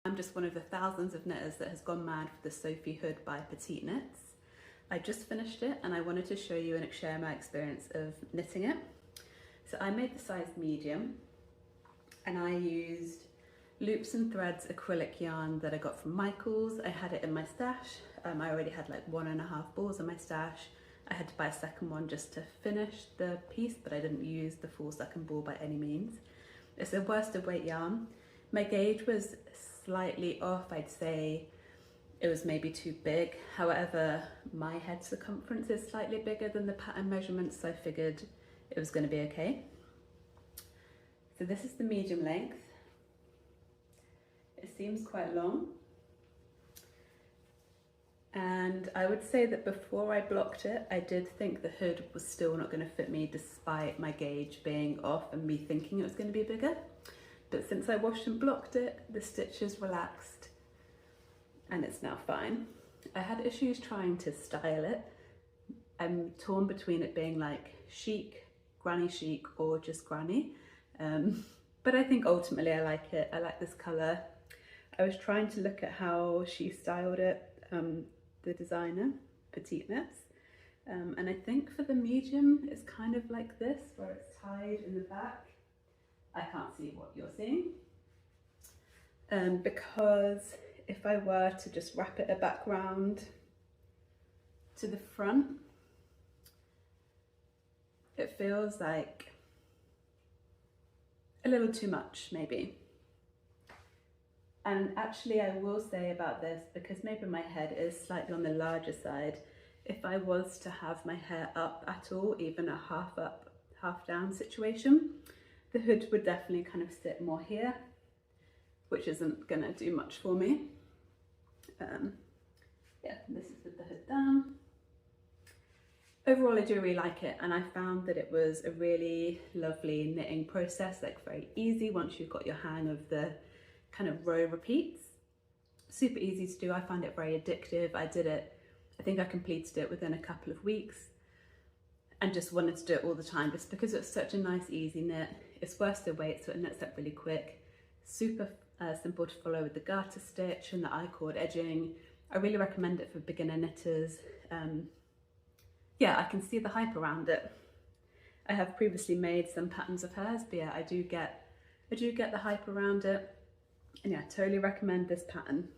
I'm just one of the thousands of knitters that has gone mad for the Sophie Hood by Petite Knits. I just finished it and I wanted to show you and share my experience of knitting it. So I made the size medium and I used loops and threads acrylic yarn that I got from Michael's. I had it in my stash. I already had like 1.5 balls in my stash. I had to buy a second one just to finish the piece, but I didn't use the full second ball by any means. It's a worsted weight yarn. My gauge was slightly off. I'd say it was maybe too big. However, my head circumference is slightly bigger than the pattern measurements, so I figured it was going to be okay. So this is the medium length. It seems quite long. And I would say that before I blocked it, I did think the hood was still not going to fit me despite my gauge being off and me thinking it was going to be bigger. But since I washed and blocked it, the stitches relaxed and it's now fine. I had issues trying to style it. I'm torn between it being like chic, granny chic, or just granny. But I think ultimately I like it. I like this colour. I was trying to look at how she styled it, the designer, Petite Knits. And I think for the medium, it's kind of like this, where it's tied in the back. I can't see what you're seeing. Because if I were to just wrap it back round to the front, it feels like a little too much, maybe. And actually I will say about this, because maybe my head is slightly on the larger side, if I was to have my hair up at all, even a half up, half down situation, the hood would definitely kind of sit more here, which isn't gonna do much for me. Yeah, this is with the hood down. Overall, I do really like it, and I found that it was a really lovely knitting process, like very easy once you've got your hang of the kind of row repeats. Super easy to do. I find it very addictive. I think I completed it within a couple of weeks and just wanted to do it all the time just because it's such a nice easy knit. It's worsted weight, so it knits up really quick. Super simple to follow with the garter stitch and the I-cord edging. I really recommend it for beginner knitters. Yeah, I can see the hype around it. I have previously made some patterns of hers, but yeah, I do get the hype around it. And yeah, totally recommend this pattern.